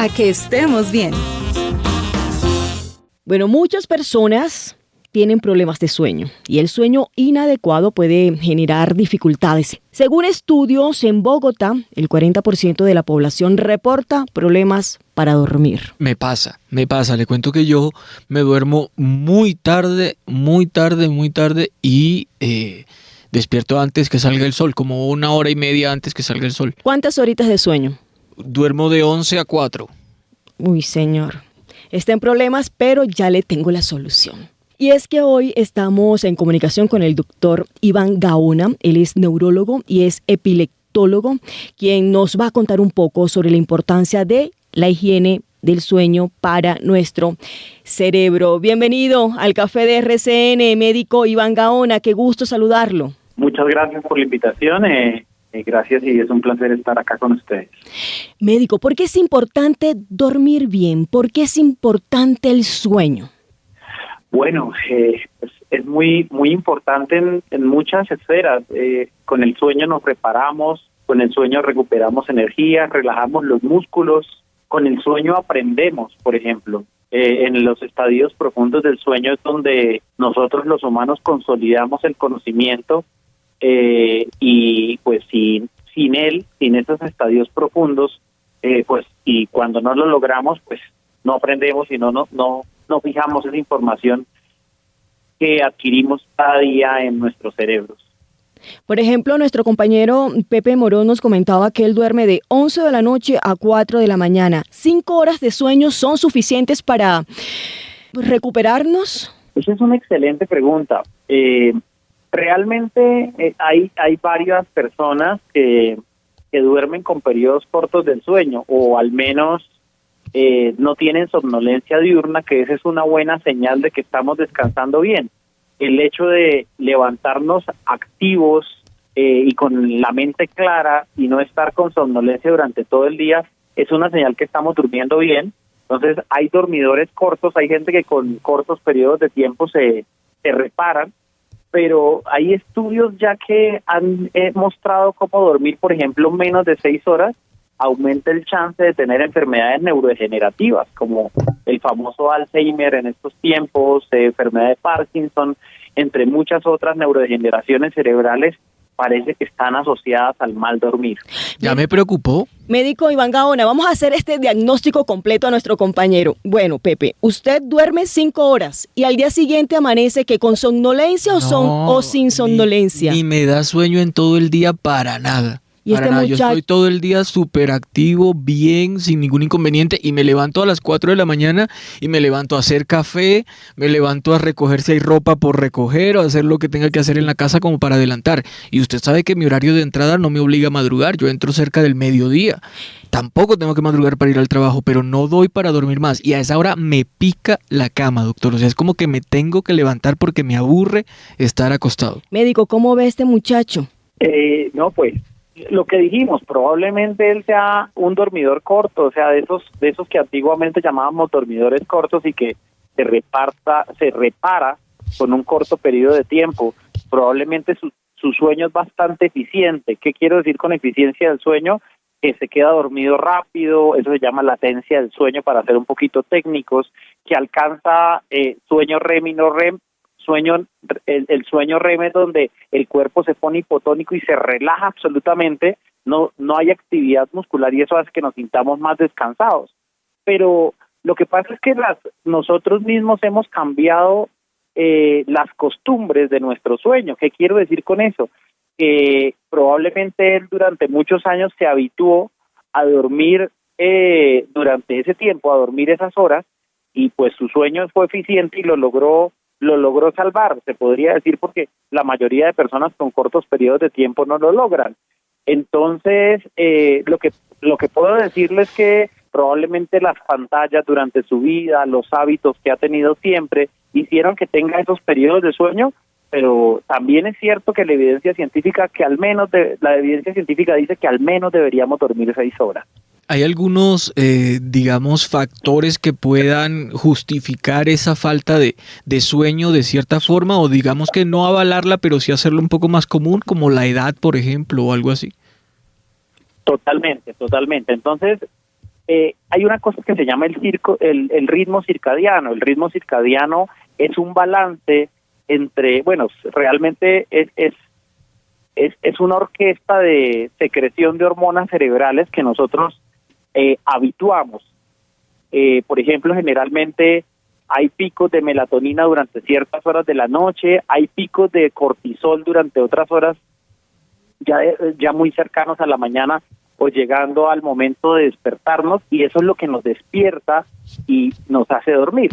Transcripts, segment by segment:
para que estemos bien. Bueno, muchas personas tienen problemas de sueño y el sueño inadecuado puede generar dificultades. Según estudios en Bogotá, el 40% de la población reporta problemas para dormir. Me pasa. Le cuento que yo me duermo muy tarde y despierto antes que salga el sol, como 1 hora y media antes que salga el sol. ¿Cuántas horitas de sueño? Duermo de 11 a 4. Uy, señor. Está en problemas, pero ya le tengo la solución. Y es que hoy estamos en comunicación con el doctor Iván Gaona. Él es neurólogo y es epileptólogo, quien nos va a contar un poco sobre la importancia de la higiene del sueño para nuestro cerebro. Bienvenido al Café de RCN, médico Iván Gaona. Qué gusto saludarlo. Muchas gracias por la invitación. Gracias y es un placer estar acá con ustedes. Médico, ¿por qué es importante dormir bien? ¿Por qué es importante el sueño? Bueno, pues es muy importante en muchas esferas. Con el sueño nos reparamos, con el sueño recuperamos energía, relajamos los músculos, con el sueño aprendemos, por ejemplo. En los estadios profundos del sueño es donde nosotros los humanos consolidamos el conocimiento y pues sin esos estadios profundos, pues y cuando no lo logramos, pues no aprendemos y no fijamos esa información que adquirimos cada día en nuestros cerebros. Por ejemplo, nuestro compañero Pepe Morón nos comentaba que él duerme de 11 de la noche a 4 de la mañana. ¿5 horas de sueño son suficientes para recuperarnos? Esa es una excelente pregunta. Realmente hay varias personas que duermen con periodos cortos del sueño o al menos no tienen somnolencia diurna, que esa es una buena señal de que estamos descansando bien. El hecho de levantarnos activos y con la mente clara y no estar con somnolencia durante todo el día es una señal que estamos durmiendo bien. Entonces hay dormidores cortos, hay gente que con cortos periodos de tiempo se reparan, pero hay estudios ya que han mostrado cómo dormir, por ejemplo, menos de 6 horas aumenta el chance de tener enfermedades neurodegenerativas, como el famoso Alzheimer en estos tiempos, enfermedad de Parkinson, entre muchas otras neurodegeneraciones cerebrales, parece que están asociadas al mal dormir. Ya me preocupó. Médico Iván Gaona, vamos a hacer este diagnóstico completo a nuestro compañero. Bueno, Pepe, usted duerme 5 horas y al día siguiente amanece que con somnolencia o sin somnolencia. Ni me da sueño en todo el día para nada. Y Para nada. Yo estoy todo el día súper activo, bien, sin ningún inconveniente, y me levanto a las 4 de la mañana y me levanto a hacer café, me levanto a recoger si hay ropa por recoger o hacer lo que tenga que hacer en la casa como para adelantar. Y usted sabe que mi horario de entrada no me obliga a madrugar, yo entro cerca del mediodía. Tampoco tengo que madrugar para ir al trabajo, pero no doy para dormir más. Y a esa hora me pica la cama, doctor. O sea, es como que me tengo que levantar porque me aburre estar acostado. Médico, ¿cómo ve este muchacho? No, pues lo que dijimos, probablemente él sea un dormidor corto, o sea, de esos que antiguamente llamábamos dormidores cortos y que se repara con un corto periodo de tiempo. Probablemente su sueño es bastante eficiente. ¿Qué quiero decir con eficiencia del sueño? Que se queda dormido rápido, eso se llama latencia del sueño para ser un poquito técnicos, que alcanza sueño REM y no REM. El sueño REM es donde el cuerpo se pone hipotónico y se relaja absolutamente, no hay actividad muscular y eso hace que nos sintamos más descansados. Pero lo que pasa es que nosotros mismos hemos cambiado las costumbres de nuestro sueño. ¿Qué quiero decir con eso? Que probablemente él durante muchos años se habituó a dormir durante ese tiempo, a dormir esas horas, y pues su sueño fue eficiente y lo logró salvar, se podría decir, porque la mayoría de personas con cortos periodos de tiempo no lo logran. Entonces, lo que puedo decirles es que probablemente las pantallas durante su vida, los hábitos que ha tenido siempre, hicieron que tenga esos periodos de sueño, pero también es cierto que la evidencia científica dice que al menos deberíamos dormir 6 horas. ¿Hay algunos, factores que puedan justificar esa falta de sueño de cierta forma? O digamos que no avalarla, pero sí hacerlo un poco más común, como la edad, por ejemplo, o algo así. Totalmente. Entonces, hay una cosa que se llama el ritmo circadiano. El ritmo circadiano es un balance entre, bueno, realmente es una orquesta de secreción de hormonas cerebrales que nosotros habituamos. Por ejemplo, generalmente hay picos de melatonina durante ciertas horas de la noche, hay picos de cortisol durante otras horas ya muy cercanos a la mañana o llegando al momento de despertarnos, y eso es lo que nos despierta y nos hace dormir.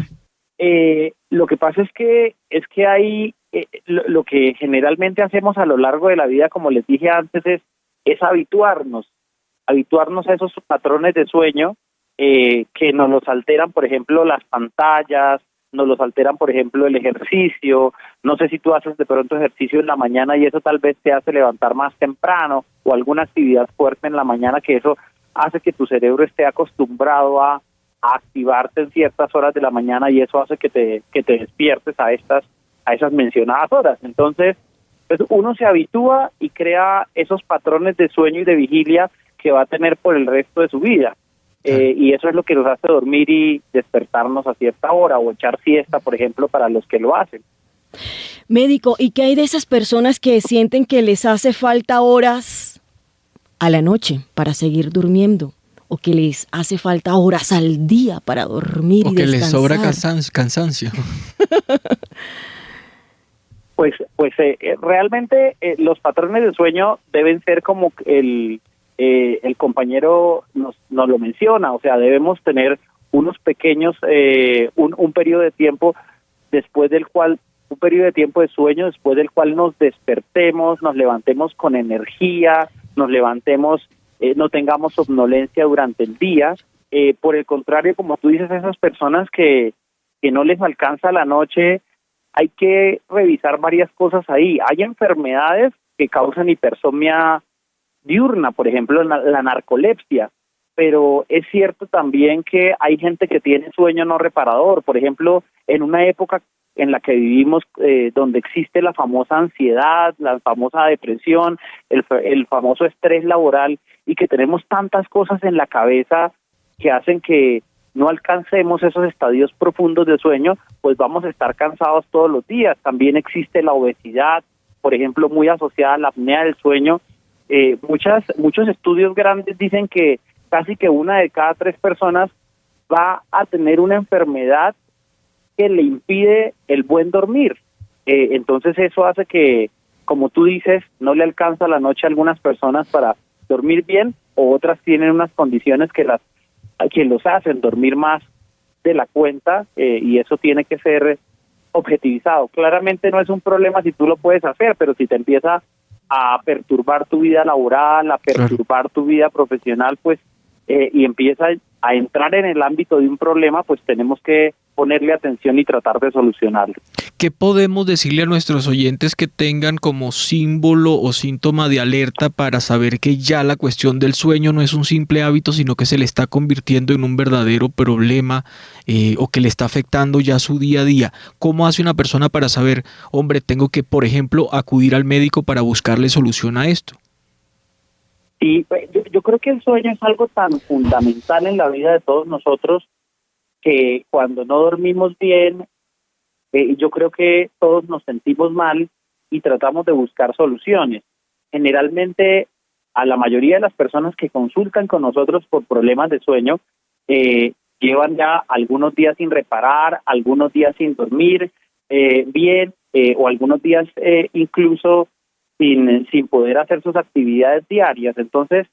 Lo que pasa es que hay lo que generalmente hacemos a lo largo de la vida, como les dije antes, es habituarnos a esos patrones de sueño que nos los alteran, por ejemplo, las pantallas, nos los alteran, por ejemplo, el ejercicio. No sé si tú haces de pronto ejercicio en la mañana y eso tal vez te hace levantar más temprano, o alguna actividad fuerte en la mañana que eso hace que tu cerebro esté acostumbrado a activarte en ciertas horas de la mañana, y eso hace que te despiertes a esas mencionadas horas. Entonces, pues uno se habitúa y crea esos patrones de sueño y de vigilia que va a tener por el resto de su vida. Y eso es lo que nos hace dormir y despertarnos a cierta hora, o echar siesta, por ejemplo, para los que lo hacen. Médico, ¿y qué hay de esas personas que sienten que les hace falta horas a la noche para seguir durmiendo? ¿O que les hace falta horas al día para dormir y descansar? O que les sobra cansancio. Pues realmente los patrones de sueño deben ser como el compañero nos lo menciona, o sea, debemos tener unos pequeños, un periodo de tiempo después del cual, un periodo de tiempo de sueño después del cual nos despertemos, nos levantemos con energía, nos levantemos, no tengamos somnolencia durante el día. Por el contrario, como tú dices, esas personas que no les alcanza la noche, hay que revisar varias cosas ahí. Hay enfermedades que causan hipersomnia diurna, por ejemplo, la narcolepsia, pero es cierto también que hay gente que tiene sueño no reparador. Por ejemplo, en una época en la que vivimos, donde existe la famosa ansiedad, la famosa depresión, el famoso estrés laboral, y que tenemos tantas cosas en la cabeza que hacen que no alcancemos esos estadios profundos de sueño, pues vamos a estar cansados todos los días. También existe la obesidad, por ejemplo, muy asociada a la apnea del sueño. Muchos estudios grandes dicen que casi que 1 de cada 3 personas va a tener una enfermedad que le impide el buen dormir. Entonces eso hace que, como tú dices, no le alcanza la noche a algunas personas para dormir bien, o otras tienen unas condiciones que los hacen dormir más de la cuenta, y eso tiene que ser objetivizado. Claramente no es un problema si tú lo puedes hacer, pero si te empieza a perturbar tu vida laboral, a perturbar tu vida profesional, pues, y empieza a entrar en el ámbito de un problema, pues tenemos que ponerle atención y tratar de solucionarlo. ¿Qué podemos decirle a nuestros oyentes que tengan como símbolo o síntoma de alerta para saber que ya la cuestión del sueño no es un simple hábito, sino que se le está convirtiendo en un verdadero problema, o que le está afectando ya su día a día? ¿Cómo hace una persona para saber, hombre, tengo que, por ejemplo, acudir al médico para buscarle solución a esto? Y yo creo que el sueño es algo tan fundamental en la vida de todos nosotros, que cuando no dormimos bien, yo creo que todos nos sentimos mal y tratamos de buscar soluciones. Generalmente, a la mayoría de las personas que consultan con nosotros por problemas de sueño, llevan ya algunos días sin reparar, algunos días sin dormir bien, o algunos días incluso sin poder hacer sus actividades diarias. Entonces,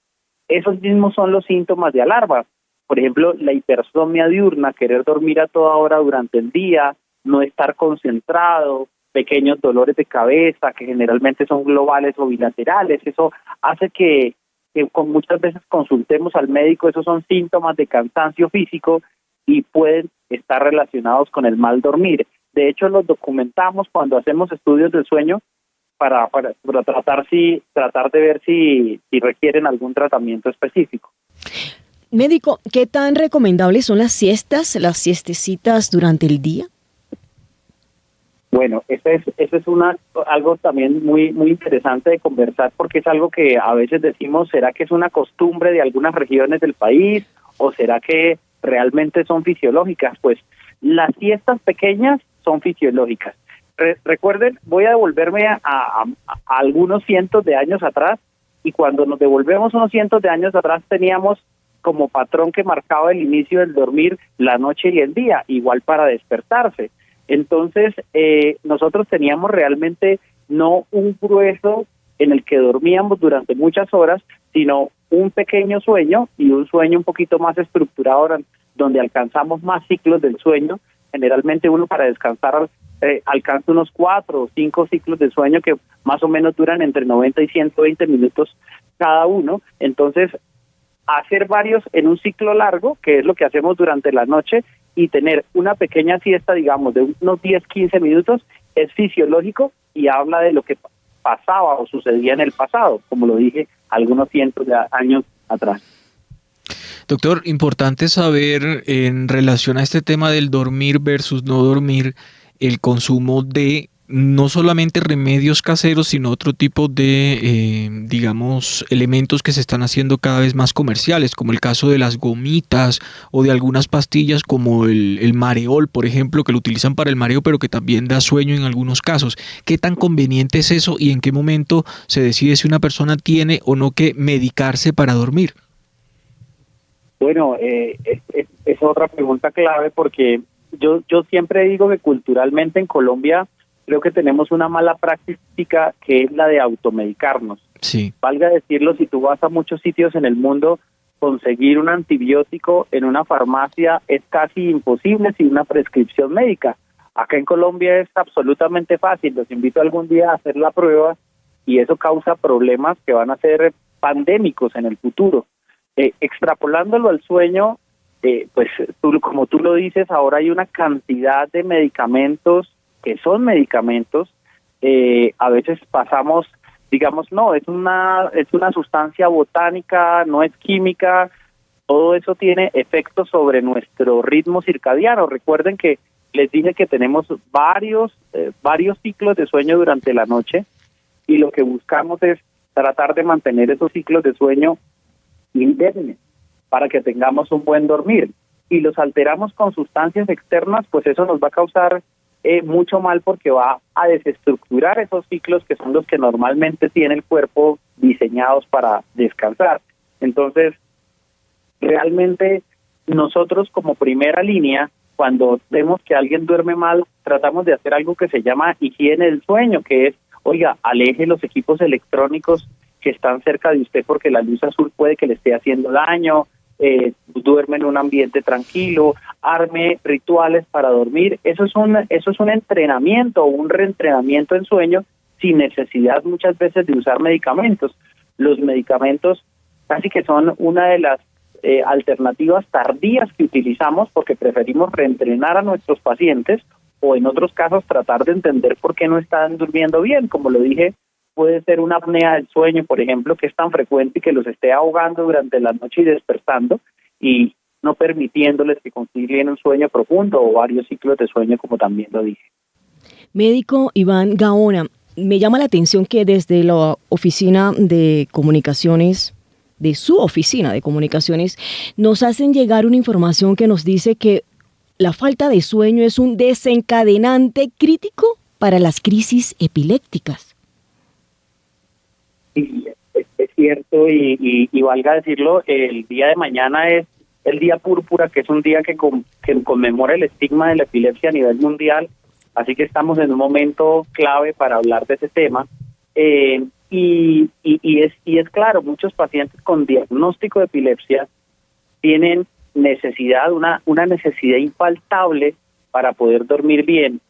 esos mismos son los síntomas de alarma. Por ejemplo, la hipersomnia diurna, querer dormir a toda hora durante el día, no estar concentrado, pequeños dolores de cabeza que generalmente son globales o bilaterales. Eso hace que con muchas veces consultemos al médico. Esos son síntomas de cansancio físico y pueden estar relacionados con el mal dormir. De hecho, los documentamos cuando hacemos estudios del sueño para tratar de ver si requieren algún tratamiento específico. Médico, ¿qué tan recomendables son las siestas, las siestecitas durante el día? Bueno, ese es algo también muy interesante de conversar, porque es algo que a veces decimos, ¿será que es una costumbre de algunas regiones del país o será que realmente son fisiológicas? Pues las siestas pequeñas son fisiológicas. Recuerden, voy a devolverme a algunos cientos de años atrás, y cuando nos devolvemos unos cientos de años atrás teníamos como patrón que marcaba el inicio del dormir la noche y el día, igual para despertarse. Entonces, nosotros teníamos realmente no un grueso en el que dormíamos durante muchas horas, sino un pequeño sueño y un sueño un poquito más estructurado, donde alcanzamos más ciclos del sueño. Generalmente uno para descansar alcanza unos 4 o 5 ciclos de sueño que más o menos duran entre 90 y 120 minutos cada uno. Entonces, hacer varios en un ciclo largo, que es lo que hacemos durante la noche, y tener una pequeña siesta, digamos, de unos 10-15 minutos, es fisiológico y habla de lo que pasaba o sucedía en el pasado, como lo dije, algunos cientos de años atrás. Doctor, importante saber en relación a este tema del dormir versus no dormir, el consumo de no solamente remedios caseros, sino otro tipo de, digamos, elementos que se están haciendo cada vez más comerciales, como el caso de las gomitas o de algunas pastillas como el Mareol, por ejemplo, que lo utilizan para el mareo, pero que también da sueño en algunos casos. ¿Qué tan conveniente es eso y en qué momento se decide si una persona tiene o no que medicarse para dormir? Bueno, es otra pregunta clave, porque yo siempre digo que culturalmente en Colombia creo que tenemos una mala práctica, que es la de automedicarnos. Sí. Valga decirlo, si tú vas a muchos sitios en el mundo, conseguir un antibiótico en una farmacia es casi imposible sin una prescripción médica. Acá en Colombia es absolutamente fácil. Los invito algún día a hacer la prueba, y eso causa problemas que van a ser pandémicos en el futuro. Extrapolándolo al sueño, pues como tú lo dices, ahora hay una cantidad de medicamentos que son medicamentos. A veces pasamos, digamos, no, es una sustancia botánica, no es química. Todo eso tiene efectos sobre nuestro ritmo circadiano. Recuerden que les dije que tenemos varios ciclos de sueño durante la noche, y lo que buscamos es tratar de mantener esos ciclos de sueño indemnes para que tengamos un buen dormir. Y los alteramos con sustancias externas, pues eso nos va a causar mucho mal, porque va a desestructurar esos ciclos que son los que normalmente tiene el cuerpo diseñados para descansar. Entonces, realmente nosotros como primera línea, cuando vemos que alguien duerme mal, tratamos de hacer algo que se llama higiene del sueño, que es, oiga, aleje los equipos electrónicos que están cerca de usted, porque la luz azul puede que le esté haciendo daño. Duerme en un ambiente tranquilo, arme rituales para dormir. Eso es un entrenamiento o un reentrenamiento en sueño, sin necesidad muchas veces de usar medicamentos. Los medicamentos casi que son una de las alternativas tardías que utilizamos, porque preferimos reentrenar a nuestros pacientes, o en otros casos tratar de entender por qué no están durmiendo bien. Como lo dije, puede ser una apnea del sueño, por ejemplo, que es tan frecuente y que los esté ahogando durante la noche y despertando, y no permitiéndoles que concilien un sueño profundo o varios ciclos de sueño, como también lo dije. Médico Iván Gaona, me llama la atención que desde la oficina de comunicaciones, de su oficina de comunicaciones, nos hacen llegar una información que nos dice que la falta de sueño es un desencadenante crítico para las crisis epilépticas. Sí, es cierto, y valga decirlo, el día de mañana es el Día Púrpura, que es un día que conmemora el estigma de la epilepsia a nivel mundial, así que estamos en un momento clave para hablar de ese tema. Y es claro, muchos pacientes con diagnóstico de epilepsia tienen necesidad, una necesidad infaltable para poder dormir bien,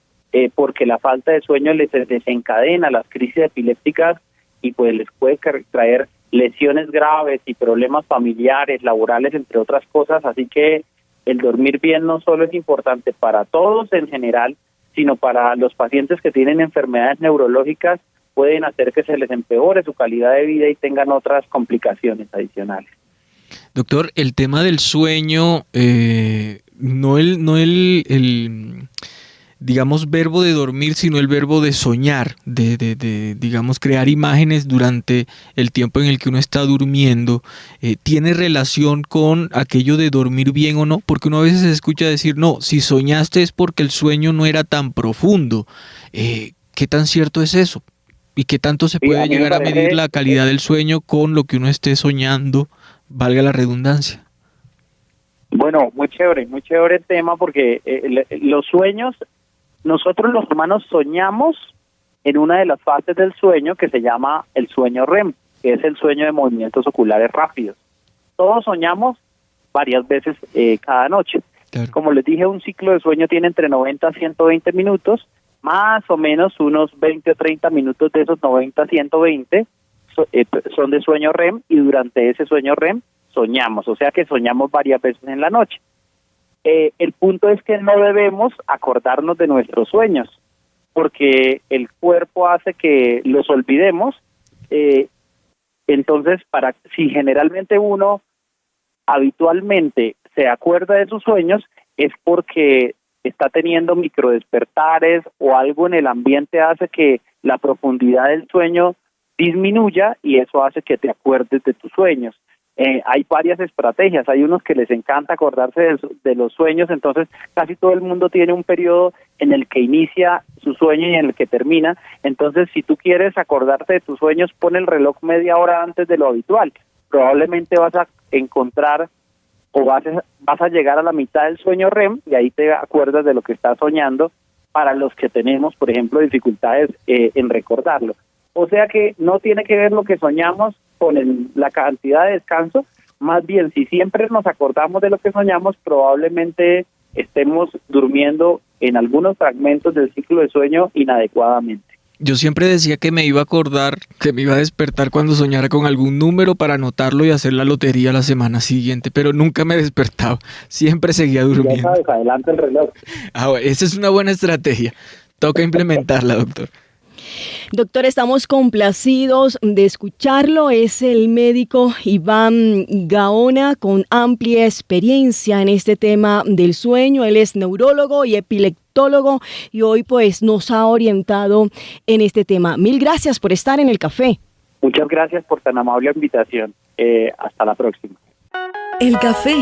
porque la falta de sueño les desencadena las crisis epilépticas, y pues les puede traer lesiones graves y problemas familiares, laborales, entre otras cosas. Así que el dormir bien no solo es importante para todos en general, sino para los pacientes que tienen enfermedades neurológicas, pueden hacer que se les empeore su calidad de vida y tengan otras complicaciones adicionales. Doctor, el tema del sueño, digamos, verbo de dormir, sino el verbo de soñar, digamos, crear imágenes durante el tiempo en el que uno está durmiendo, ¿tiene relación con aquello de dormir bien o no? Porque uno a veces se escucha decir, no, si soñaste es porque el sueño no era tan profundo. ¿Qué tan cierto es eso? ¿Y qué tanto se Sí, puede a mí me llegar a medir parece, la calidad del sueño con lo que uno esté soñando, valga la redundancia? bueno, muy chévere el tema porque los sueños, nosotros los humanos soñamos en una de las fases del sueño que se llama el sueño REM, que es el sueño de movimientos oculares rápidos. Todos soñamos varias veces cada noche. Claro. Como les dije, un ciclo de sueño tiene entre 90 a 120 minutos, más o menos unos 20 o 30 minutos de esos 90 a 120 son de sueño REM, y durante ese sueño REM soñamos, o sea que soñamos varias veces en la noche. El punto es que no debemos acordarnos de nuestros sueños, porque el cuerpo hace que los olvidemos. Entonces, si generalmente uno habitualmente se acuerda de sus sueños, es porque está teniendo microdespertares o algo en el ambiente hace que la profundidad del sueño disminuya, y eso hace que te acuerdes de tus sueños. Hay varias estrategias, hay unos que les encanta acordarse de los sueños, entonces casi todo el mundo tiene un periodo en el que inicia su sueño y en el que termina. Entonces, si tú quieres acordarte de tus sueños, pon el reloj media hora antes de lo habitual. Probablemente vas a encontrar o vas a llegar a la mitad del sueño REM, y ahí te acuerdas de lo que estás soñando, para los que tenemos, por ejemplo, dificultades en recordarlo. O sea que no tiene que ver lo que soñamos con la cantidad de descanso, más bien si siempre nos acordamos de lo que soñamos, probablemente estemos durmiendo en algunos fragmentos del ciclo de sueño inadecuadamente. Yo siempre decía que me iba a acordar, que me iba a despertar cuando soñara con algún número para anotarlo y hacer la lotería la semana siguiente, pero nunca me despertaba, siempre seguía durmiendo. Ya sabes, adelante el reloj. Bueno, esa es una buena estrategia, toca implementarla, doctor. Doctor, estamos complacidos de escucharlo. Es el médico Iván Gaona, con amplia experiencia en este tema del sueño. Él es neurólogo y epileptólogo y hoy pues nos ha orientado en este tema. Mil gracias por estar en el café. Muchas gracias por tan amable invitación. Hasta la próxima. El café.